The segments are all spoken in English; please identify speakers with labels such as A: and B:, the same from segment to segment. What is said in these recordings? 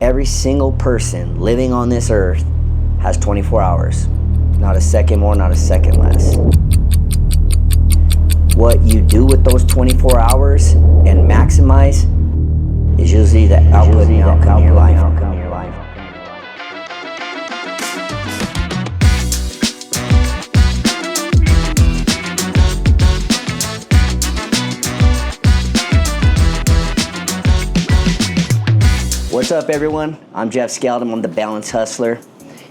A: Every single person living on this earth has 24 hours. Not a second more, not a second less. What you do with those 24 hours and maximize is usually the output and outcome of your life. What's up, everyone? I'm Jeff Skeldum. I'm the Balance Hustler.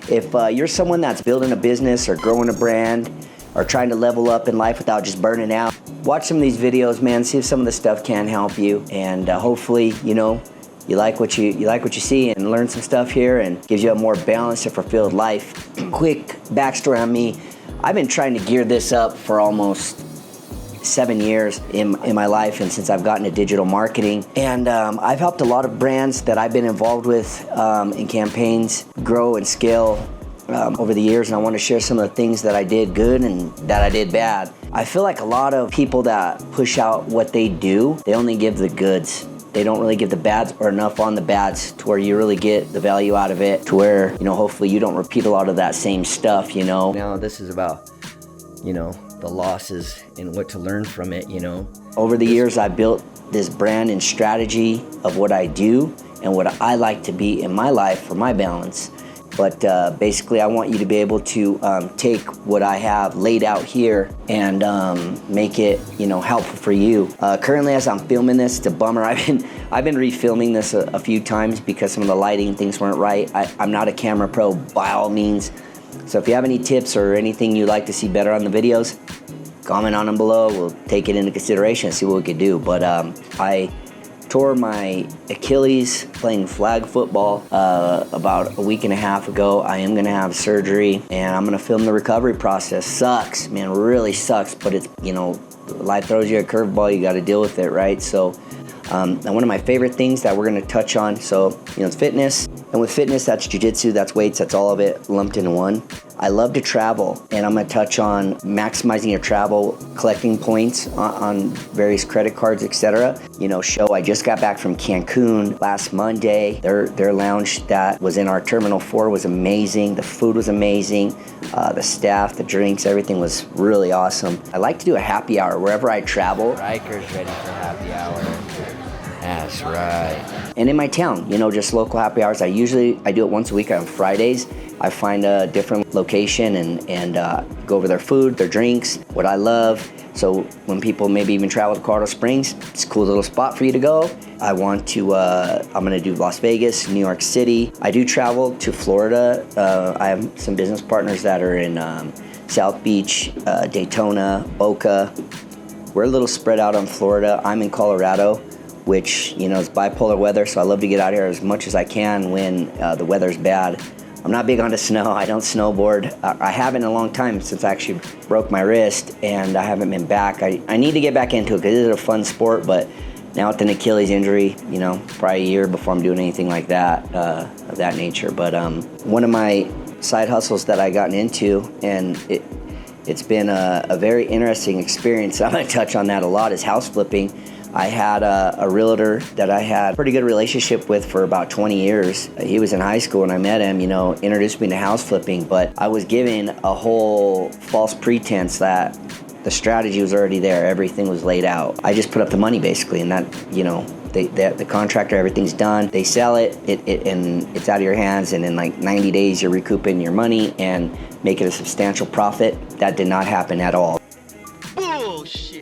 A: If you're someone that's building a business or growing a brand or trying to level up in life without just burning out, watch some of these videos, man. See if some of the stuff can help you, and hopefully, you like what you see and learn some stuff here, and gives you a more balanced and fulfilled life. Quick backstory on me: I've been trying to gear this up for almost 7 years in my life, and since I've gotten into digital marketing, and I've helped a lot of brands that I've been involved with in campaigns grow and scale over the years, and I want to share some of the things that I did good and that I did bad. I feel like a lot of people that push out what they do, they only give the goods. They don't really give the bads or enough on the bads to where you really get the value out of it, to where, hopefully you don't repeat a lot of that same stuff, Now this is about, the losses and what to learn from it, Over the years, I built this brand and strategy of what I do and what I like to be in my life for my balance. But basically, I want you to be able to take what I have laid out here and make it, helpful for you. Currently, as I'm filming this, it's a bummer. I've been refilming this a few times because some of the lighting and things weren't right. I'm not a camera pro by all means. So if you have any tips or anything you'd like to see better on the videos, comment on them below. We'll take it into consideration and see what we can do. But I tore my Achilles playing flag football about a week and a half ago. I am gonna have surgery, and I'm gonna film the recovery process. Sucks, man, really sucks, but it's, life throws you a curveball, you gotta deal with it, right? So, and one of my favorite things that we're gonna touch on, so, it's fitness. And with fitness, that's jiu-jitsu, that's weights, that's all of it lumped into one. I love to travel, and I'm gonna touch on maximizing your travel, collecting points on various credit cards, etc. I just got back from Cancun last Monday. Their lounge that was in our Terminal 4 was amazing. The food was amazing. The staff, the drinks, everything was really awesome. I like to do a happy hour wherever I travel.
B: Riker's ready for happy hour. That's right.
A: And in my town, just local happy hours. I do it once a week on Fridays. I find a different location and go over their food, their drinks, what I love. So when people maybe even travel to Colorado Springs, it's a cool little spot for you to go. I'm gonna do Las Vegas, New York City. I do travel to Florida. I have some business partners that are in South Beach, Daytona, Boca. We're a little spread out on Florida. I'm in Colorado, which, is bipolar weather, so I love to get out here as much as I can when the weather's bad. I'm not big on the snow. I don't snowboard. I haven't in a long time since I actually broke my wrist, and I haven't been back. I need to get back into it because it is a fun sport, but now with an Achilles injury, probably a year before I'm doing anything like that, of that nature. But one of my side hustles that I gotten into, and it's been a very interesting experience, I'm gonna touch on that a lot, is house flipping. I had a realtor that I had a pretty good relationship with for about 20 years. He was in high school when I met him, introduced me to house flipping, but I was given a whole false pretense that the strategy was already there, everything was laid out. I just put up the money basically, and that, the contractor, everything's done. They sell it, and it's out of your hands, and in like 90 days you're recouping your money and making a substantial profit. That did not happen at all.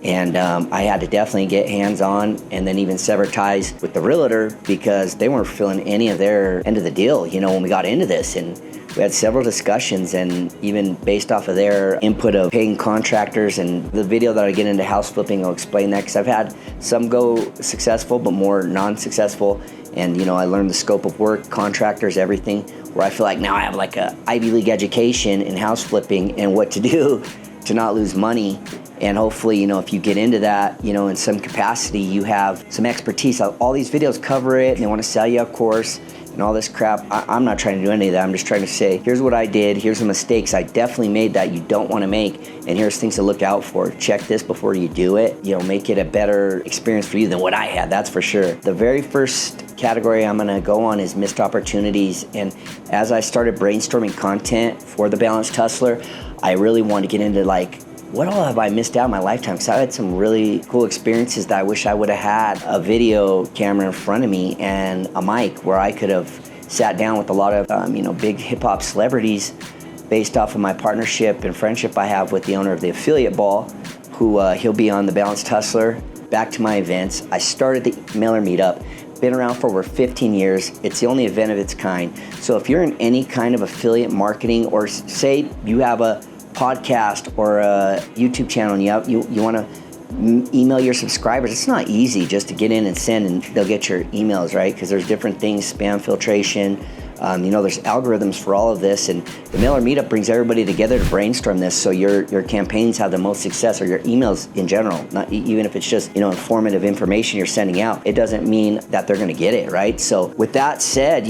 A: And I had to definitely get hands-on and then even sever ties with the realtor because they weren't fulfilling any of their end of the deal, when we got into this. And we had several discussions, and even based off of their input of paying contractors, and the video that I get into house flipping will explain that, because I've had some go successful but more non-successful. And, I learned the scope of work, contractors, everything, where I feel like now I have like a Ivy League education in house flipping and what to do to not lose money. And hopefully, if you get into that, in some capacity, you have some expertise. All these videos cover it, and they want to sell you a course. and all this crap. I'm not trying to do any of that. I'm just trying to say, here's what I did, here's the mistakes I definitely made that you don't want to make, and here's things to look out for. Check this before you do it. Make it a better experience for you than what I had, that's for sure. The very first category I'm gonna go on is missed opportunities. And as I started brainstorming content for The Balanced Hustler, I really wanted to get into what all have I missed out in my lifetime? Because I had some really cool experiences that I wish I would have had a video camera in front of me and a mic where I could have sat down with a lot of big hip hop celebrities based off of my partnership and friendship I have with the owner of the Affiliate Ball, who he'll be on The Balanced Hustler. Back to my events. I started the Mailer Meetup. Been around for over 15 years. It's the only event of its kind. So if you're in any kind of affiliate marketing, or say you have a podcast or a YouTube channel and you want to email your subscribers, it's not easy just to get in and send and they'll get your emails, right? Because there's different things, spam filtration, there's algorithms for all of this, and the Mailer Meetup brings everybody together to brainstorm this so your campaigns have the most success, or your emails in general, not even if it's just informative information you're sending out. It doesn't mean that they're going to get it, right? So with that said,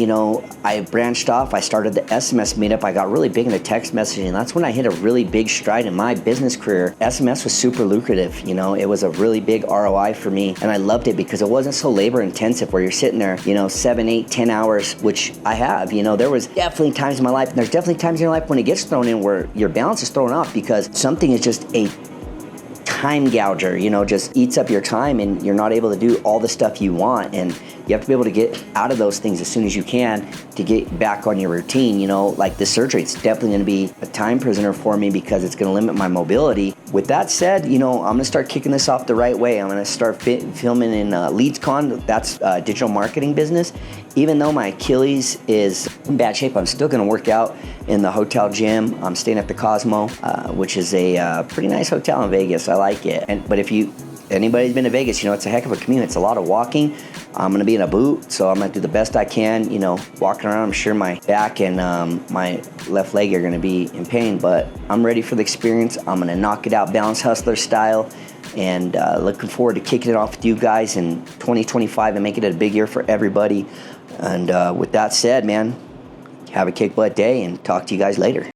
A: I branched off. I started the SMS Meetup. I got really big into text messaging. That's when I hit a really big stride in my business career. SMS was super lucrative. It was a really big ROI for me, and I loved it because it wasn't so labor intensive where you're sitting there 7, 8, 10 hours, which I have. There was definitely times in my life, and there's definitely times in your life when it gets thrown in where your balance is thrown off because something is just a time gouger, just eats up your time and you're not able to do all the stuff you want. And you have to be able to get out of those things as soon as you can to get back on your routine. Like the surgery, it's definitely going to be a time prisoner for me because it's going to limit my mobility. With that said, I'm going to start kicking this off the right way. I'm going to start filming in LeadsCon. That's a digital marketing business. Even though my Achilles is in bad shape, I'm still going to work out in the hotel gym. I'm staying at the Cosmo, which is a pretty nice hotel in Vegas. I like it. But if anybody's been to Vegas, it's a heck of a commute. It's a lot of walking. I'm going to be in a boot, so I'm going to do the best I can, walking around. I'm sure my back and my left leg are going to be in pain, but I'm ready for the experience. I'm going to knock it out Balanced Hustler style, and looking forward to kicking it off with you guys in 2025 and making it a big year for everybody. And with that said, man, have a kick butt day and talk to you guys later.